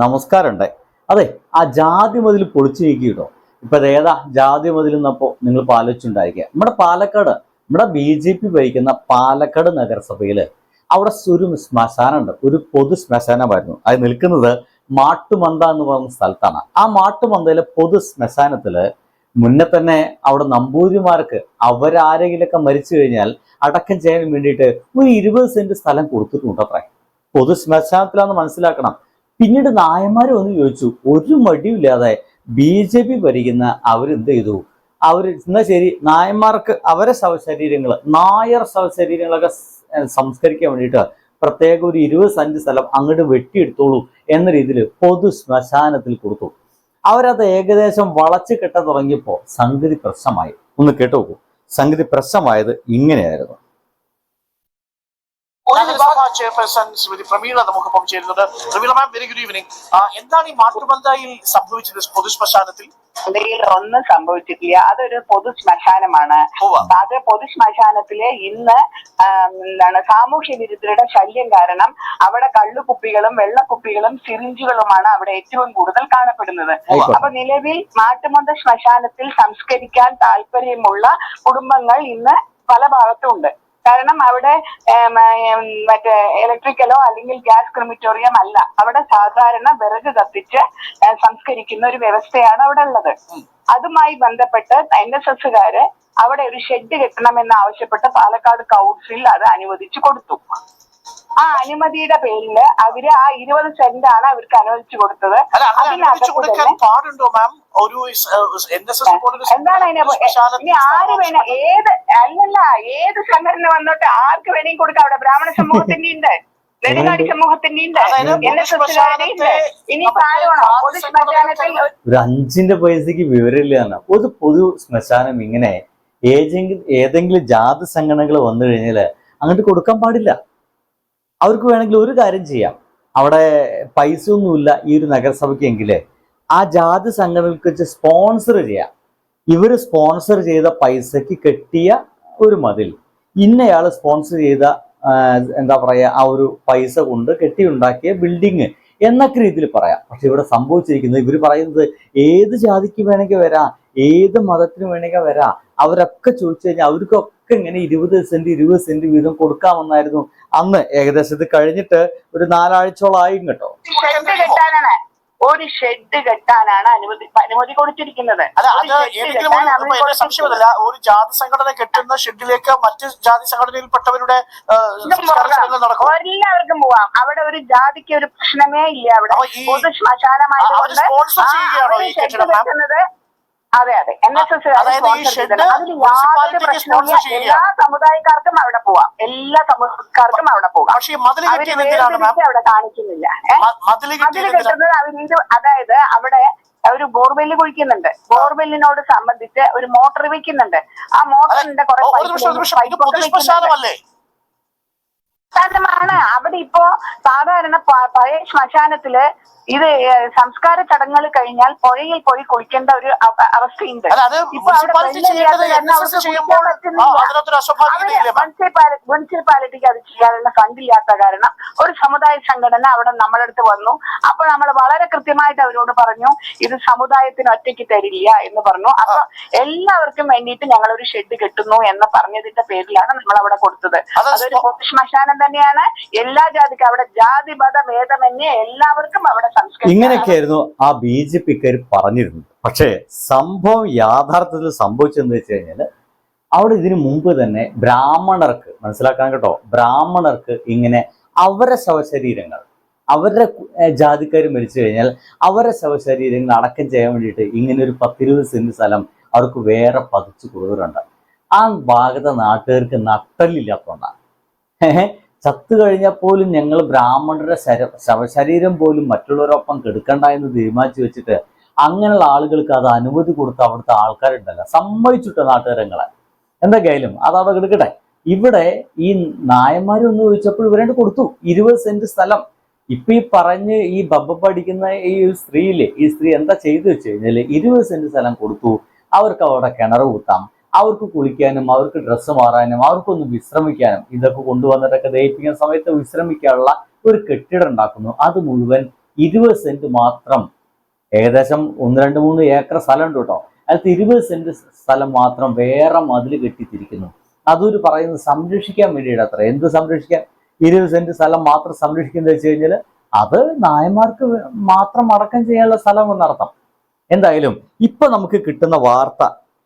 നമസ്കാരമുണ്ട്. അതെ, ആ ജാതി മതിൽ പൊളിച്ചു നീക്കിയിട്ടോ. ഇപ്പൊ ഏതാ ജാതി മതിൽ എന്നപ്പോ നിങ്ങൾ ആലോചിച്ചുണ്ടായിരിക്കുക. നമ്മുടെ പാലക്കാട്, നമ്മുടെ BJP ഭരിക്കുന്ന പാലക്കാട് നഗരസഭയില് അവിടെ ഒരു ശ്മശാനമുണ്ട്. ഒരു പൊതു ശ്മശാനമായിരുന്നു. അത് നിൽക്കുന്നത് മാട്ടുമന്ത എന്ന് പറയുന്ന സ്ഥലത്താണ്. ആ മാട്ടുമന്തയിലെ പൊതു ശ്മശാനത്തില് മുന്നേ തന്നെ അവിടെ നമ്പൂതിരിമാർക്ക് അവരാരെങ്കിലൊക്കെ മരിച്ചു കഴിഞ്ഞാൽ അടക്കം ചെയ്യാൻ വേണ്ടിയിട്ട് ഒരു 20 സെന്റ് സ്ഥലം കൊടുത്തിട്ടുണ്ട് അത്രേ. പൊതു ശ്മശാനത്തിലാന്ന് മനസ്സിലാക്കണം. പിന്നീട് നായന്മാരെ ഒന്ന് ചോദിച്ചു, ഒരു മടിയില്ലാതെ BJP ഭരിക്കുന്ന അവരെന്ത് ചെയ്തു? എന്നാ ശരി, നായന്മാർക്ക് അവരെ ശവശരീരങ്ങൾ, നായർ ശവശരീരങ്ങളൊക്കെ സംസ്കരിക്കാൻ വേണ്ടിയിട്ട് പ്രത്യേക ഒരു 20 സെന്റ് സ്ഥലം അങ്ങോട്ട് വെട്ടിയെടുത്തോളൂ എന്ന രീതിയിൽ പൊതു ശ്മശാനത്തിൽ കൊടുത്തു. അവരത് ഏകദേശം വളച്ചു കെട്ടാൻ തുടങ്ങിയപ്പോ സംഗതി പ്രശ്നമായി. ഒന്ന് കേട്ടുനോക്കൂ. സംഗതി പ്രശ്നമായത് ഇങ്ങനെയായിരുന്നു. ചെയർപേഴ്സൺ ശ്രീമതി പ്രമീള നമുക്കൊപ്പം ചേരുന്നത്. പ്രമീള മാം, വെരി ഗുഡ് ഈവനിങ്. എന്താണ് ഈ മാട്ടുമന്തയിൽ സംഭവിച്ചത്? പൊതു ശ്മശാനത്തിൽ ഒന്നും സംഭവിച്ചിട്ടില്ല. അതൊരു പൊതു ശ്മശാനമാണ്. അത് പൊതു ശ്മശാനത്തില് ഇന്ന് സാമൂഹ്യ വിരുദ്ധരുടെ ശല്യം കാരണം അവിടെ കള്ളുകുപ്പികളും വെള്ളക്കുപ്പികളും സിറിഞ്ചുകളുമാണ് അവിടെ ഏറ്റവും കൂടുതൽ കാണപ്പെടുന്നത്. അപ്പൊ നിലവിൽ മാട്ടുമന്ത ശ്മശാനത്തിൽ സംസ്കരിക്കാൻ താല്പര്യമുള്ള കുടുംബങ്ങൾ ഇന്ന് പല ഭാഗത്തും ഉണ്ട്. കാരണം അവിടെ മറ്റേ ഇലക്ട്രിക്കലോ അല്ലെങ്കിൽ ഗ്യാസ് ക്രിമിറ്റോറിയം അല്ല, അവിടെ സാധാരണ വിറക് കത്തിച്ച് സംസ്കരിക്കുന്ന ഒരു വ്യവസ്ഥയാണ് അവിടെ ഉള്ളത്. അതുമായി ബന്ധപ്പെട്ട് NSSകാര് അവിടെ ഒരു ഷെഡ് കെട്ടണമെന്ന് ആവശ്യപ്പെട്ട് പാലക്കാട് കൗൺസിൽ അത് അനുവദിച്ചു കൊടുത്തു. ആ അനുമതിയുടെ പേരില് അവര് ആ 20 സെന്റ് ആണ് അവർക്ക് അനുവദിച്ചു കൊടുത്തത്. എന്താണ് ഇനി ആര് വേണം, ഏത് സംഘടന വന്നോട്ട് ആർക്ക് വേണമെങ്കിൽ കൊടുക്കാം. അവിടെ ബ്രാഹ്മണ സമൂഹത്തിന്റെ ഉണ്ട്, നെടുങ്ങാടി സമൂഹത്തിന്റെ ഉണ്ട്, NSSകാരുടെ ഉണ്ട്. ഇനി കാരണമാണോ പൊതു ശ്മശാനത്തിൽ ഒരു 5 പൈസക്ക് വിവരമില്ല? ഒരു പൊതു ശ്മശാനം ഇങ്ങനെ ഏതെങ്കിലും ജാതി സംഘടനകൾ വന്നു കഴിഞ്ഞാല് അങ്ങോട്ട് കൊടുക്കാൻ പാടില്ല. അവർക്ക് വേണമെങ്കിൽ ഒരു കാര്യം ചെയ്യാം. അവിടെ പൈസ ഒന്നുമില്ല ഈ ഒരു നഗരസഭയ്ക്കെങ്കില് ആ ജാതി സംഘടനകൾക്ക് വെച്ച് സ്പോൺസർ ചെയ്യാം. ഇവര് സ്പോൺസർ ചെയ്ത പൈസക്ക് കെട്ടിയ ഒരു മതിൽ, ഇന്നയാള് സ്പോൺസർ ചെയ്ത എന്താ പറയാ ആ ഒരു പൈസ കൊണ്ട് കെട്ടിയുണ്ടാക്കിയ ബിൽഡിങ് എന്നൊക്കെ രീതിയിൽ പറയാം. പക്ഷെ ഇവിടെ സംഭവിച്ചിരിക്കുന്നത്, ഇവർ പറയുന്നത് ഏത് ജാതിക്ക് വേണമെങ്കിൽ വരാം, ഏത് മതത്തിന് വേണമെങ്കിൽ വരാം. അവരൊക്കെ ചോദിച്ചു കഴിഞ്ഞാൽ അവർക്കൊക്കെ ഇങ്ങനെ 20 സെന്റ് വീതം കൊടുക്കാമെന്നായിരുന്നു അന്ന്. ഏകദേശം ഇത് കഴിഞ്ഞിട്ട് ഒരു 4 ആഴ്ചയോളായും കേട്ടോ. ഒരു ഷെഡ് കെട്ടാനാണ് അനുമതി കൊടുത്തിരിക്കുന്നത്. സംശയമല്ല, ഒരു ജാതി സംഘടന കെട്ടുന്ന ഷെഡിലേക്ക് മറ്റ് ജാതി സംഘടനയിൽപ്പെട്ടവരുടെ എല്ലാവർക്കും പോവാം. അവിടെ ഒരു ജാതിക്ക് ഒരു പ്രശ്നമേ ഇല്ല. അവിടെ പൊതു ശ്മശാനമായതുകൊണ്ട് അതെ NSS അതിൽ യാതൊരു പ്രശ്നമില്ല. എല്ലാ സമുദായക്കാർക്കും അവിടെ പോവാം, എല്ലാ സമുദായക്കാർക്കും അവിടെ പോകാം. അവിടെ കാണിക്കുന്നില്ല. അതിൽ കെട്ടുന്നത് അവർ അതായത് അവിടെ ഒരു ബോർവെല്ല് കുഴിക്കുന്നുണ്ട്. ബോർവെല്ലിനോട് സംബന്ധിച്ച് ഒരു മോട്ടർ വെക്കുന്നുണ്ട്. ആ മോട്ടറിന്റെ ാണ് അവിടെ ഇപ്പോ സാധാരണ പഴയ ശ്മശാനത്തില് ഇത് സംസ്കാര ചടങ്ങുകൾ കഴിഞ്ഞാൽ പുഴയിൽ പോയി കുളിക്കേണ്ട ഒരു അവസ്ഥയുണ്ട്. ഇപ്പൊ മുനിസിപ്പാലിറ്റിക്ക് അത് ചെയ്യാനുള്ള ഫണ്ടില്ലാത്ത കാരണം ഒരു സമുദായ സംഘടന അവിടെ നമ്മളടുത്ത് വന്നു. അപ്പൊ നമ്മൾ വളരെ കൃത്യമായിട്ട് അവരോട് പറഞ്ഞു, ഇത് സമുദായത്തിന് ഒറ്റയ്ക്ക് തരില്ല എന്ന് പറഞ്ഞു. അപ്പൊ എല്ലാവർക്കും വേണ്ടിയിട്ട് ഞങ്ങൾ ഒരു ഷെഡ് കെട്ടുന്നു എന്ന് പറഞ്ഞതിന്റെ പേരിലാണ് നമ്മൾ അവിടെ കൊടുത്തത്. അതൊരു പൊതു ശ്മശാനം തന്നെയാണ്. എല്ലാ ജാതിക്കും അവിടെ ജാതി മത ഭേദമന്യേ എല്ലാവർക്കും അവിടെ ഇങ്ങനെയൊക്കെയായിരുന്നു ആ BJPക്കാർ പറഞ്ഞിരുന്നത്. പക്ഷേ സംഭവം യാഥാർത്ഥ്യത്തിൽ സംഭവിച്ചെന്ന് വെച്ച് കഴിഞ്ഞാല് അവിടെ ഇതിനു മുമ്പ് തന്നെ ബ്രാഹ്മണർക്ക് മനസ്സിലാക്കാൻ കേട്ടോ, ബ്രാഹ്മണർക്ക് ഇങ്ങനെ അവരുടെ ശവശരീരങ്ങൾ, അവരുടെ ജാതിക്കാർ മരിച്ചു കഴിഞ്ഞാൽ അവരുടെ ശവശരീരങ്ങൾ അടക്കം ചെയ്യാൻ വേണ്ടിയിട്ട് ഇങ്ങനെ ഒരു 10-20 സെന്റ് സ്ഥലം അവർക്ക് വേറെ പതിച്ചു കൊടുക്കുന്നുണ്ട്. ആ ഭാഗത്തെ നാട്ടുകാർക്ക് നട്ടല്ലില്ലാത്തതുകൊണ്ടാണ്. ചത്തു കഴിഞ്ഞാൽ പോലും ഞങ്ങൾ ബ്രാഹ്മണരുടെ ശവശരീരം പോലും മറ്റുള്ളവരൊപ്പം കെടുക്കണ്ട എന്ന് തീരുമാനിച്ചു വെച്ചിട്ട് അങ്ങനെയുള്ള ആളുകൾക്ക് അത് അനുമതി കൊടുത്ത് അവിടുത്തെ ആൾക്കാരുണ്ടല്ലോ സമ്മതിച്ചിട്ട നാട്ടുകാരങ്ങളെ. എന്തൊക്കെയായാലും അതവിടെ കെടുക്കട്ടെ. ഇവിടെ ഈ നായന്മാരൊന്ന് ചോദിച്ചപ്പോൾ ഇവരണ്ട് കൊടുത്തു 20 സെന്റ് സ്ഥലം. ഇപ്പൊ ഈ പറഞ്ഞ് ഈ ബബ്ബ പഠിക്കുന്ന ഈ സ്ത്രീയില്ലേ, ഈ സ്ത്രീ എന്താ ചെയ്തു വെച്ച് കഴിഞ്ഞാല് 20 സെന്റ് സ്ഥലം കൊടുത്തു. അവർക്ക് അവിടെ കിണർ കുത്താം, അവർക്ക് കുളിക്കാനും അവർക്ക് ഡ്രസ്സ് മാറാനും അവർക്കൊന്ന് വിശ്രമിക്കാനും, ഇതൊക്കെ കൊണ്ടുവന്നിട്ടൊക്കെ ദഹിപ്പിക്കുന്ന സമയത്ത് വിശ്രമിക്കാനുള്ള ഒരു കെട്ടിടം ഉണ്ടാക്കുന്നു. അത് മുഴുവൻ 20 സെന്റ് മാത്രം, ഏകദേശം 1-2-3 ഏക്കർ സ്ഥലമുണ്ട് കേട്ടോ, അതിൽ 20 സെന്റ് സ്ഥലം മാത്രം വേറെ മതിൽ കെട്ടിത്തിരിക്കുന്നു. അതൊരു പറയുന്നത് സംരക്ഷിക്കാൻ വേണ്ടിയിട്ട്. അത്ര എന്ത് സംരക്ഷിക്കാൻ? 20 സെന്റ് സ്ഥലം മാത്രം സംരക്ഷിക്കുന്നത് വെച്ച് കഴിഞ്ഞാൽ അത് നായന്മാർക്ക് മാത്രം അടക്കം ചെയ്യാനുള്ള സ്ഥലം എന്നർത്ഥം. എന്തായാലും ഇപ്പൊ നമുക്ക് കിട്ടുന്ന വാർത്ത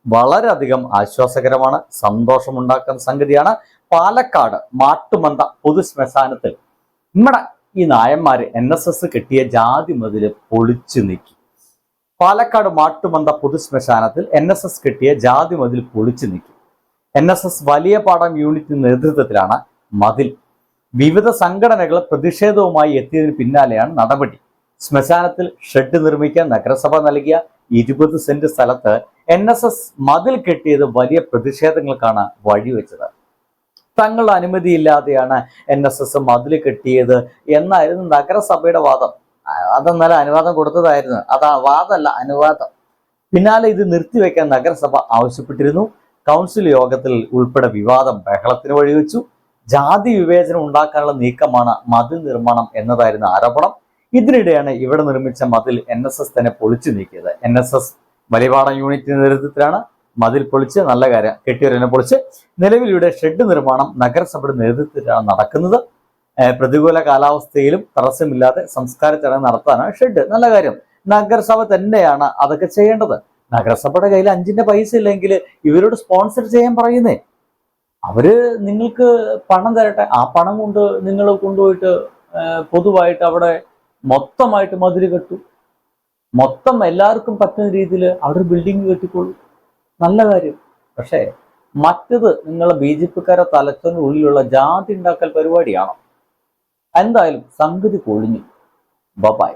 വളരെയധികം ആശ്വാസകരമാണ്, സന്തോഷമുണ്ടാക്കുന്ന സംഗതിയാണ്. പാലക്കാട് മാട്ടുമന്ത പൊതു ശ്മശാനത്തിൽ നമ്മുടെ ഈ നായന്മാര് NSS കെട്ടിയ ജാതി മതില് പൊളിച്ചു നീക്കി. പാലക്കാട് മാട്ടുമന്ത പൊതു ശ്മശാനത്തിൽ NSS കെട്ടിയ ജാതി മതിൽ പൊളിച്ചു നീക്കി. NSS വലിയ പാടം യൂണിറ്റിന്റെ നേതൃത്വത്തിലാണ് മതിൽ. വിവിധ സംഘടനകൾ പ്രതിഷേധവുമായി എത്തിയതിന് പിന്നാലെയാണ് നടപടി. ശ്മശാനത്തിൽ ഷെഡ് നിർമ്മിക്കാൻ നഗരസഭ നൽകിയ 20 സെന്റ് സ്ഥലത്ത് NSS മതിൽ കെട്ടിയത് വലിയ പ്രതിഷേധങ്ങൾക്കാണ് വഴിവെച്ചത്. തങ്ങളുടെ അനുമതിയില്ലാതെയാണ് NSS മതിൽ കെട്ടിയത് എന്നായിരുന്നു നഗരസഭയുടെ വാദം. അതെന്നാലും അനുവാദം കൊടുത്തതായിരുന്നു, അതാ വാദമല്ല അനുവാദം. പിന്നാലെ ഇത് നിർത്തിവെക്കാൻ നഗരസഭ ആവശ്യപ്പെട്ടിരുന്നു. കൗൺസിൽ യോഗത്തിൽ ഉൾപ്പെടെ വിവാദം ബഹളത്തിന് വഴിവെച്ചു. ജാതി വിവേചനം ഉണ്ടാക്കാനുള്ള നീക്കമാണ് മതിൽ നിർമ്മാണം എന്നതായിരുന്നു ആരോപണം. ഇതിനിടെയാണ് ഇവിടെ നിർമ്മിച്ച മതിൽ NSS തന്നെ പൊളിച്ചു നീക്കിയത്. NSS വലിയപാടം യൂണിറ്റിന്റെ നേതൃത്വത്തിലാണ് മതിൽ പൊളിച്ച്, നല്ല കാര്യം, കെട്ടിയവരെന്നെ പൊളിച്ച്. നിലവിൽ ഇവിടെ ഷെഡ് നിർമ്മാണം നഗരസഭയുടെ നേതൃത്വത്തിലാണ് നടക്കുന്നത്. പ്രതികൂല കാലാവസ്ഥയിലും തടസ്സമില്ലാതെ സംസ്കാര ചടങ്ങ് നടത്താനാണ് ഷെഡ്, നല്ല കാര്യം. നഗരസഭ തന്നെയാണ് അതൊക്കെ ചെയ്യേണ്ടത്. നഗരസഭയുടെ കയ്യിൽ 5 പൈസ ഇല്ലെങ്കിൽ ഇവരോട് സ്പോൺസർ ചെയ്യാൻ പറയുന്നേ. അവര് നിങ്ങൾക്ക് പണം തരട്ടെ, ആ പണം കൊണ്ട് നിങ്ങൾ കൊണ്ടുപോയിട്ട് പൊതുവായിട്ട് അവിടെ മൊത്തമായിട്ട് മതിൽ കെട്ടു, മൊത്തം എല്ലാവർക്കും പറ്റുന്ന രീതിയിൽ അവിടെ ബിൽഡിംഗ് കെട്ടിക്കൊള്ളു, നല്ല കാര്യം. പക്ഷേ മറ്റത് നിങ്ങളെ BJP-ക്കാരെ തലച്ചോറിനുള്ളിലുള്ള ജാതി ഉണ്ടാക്കൽ പരിപാടിയാണോ? എന്തായാലും സംഗതി പൊളിഞ്ഞു. ബൈ.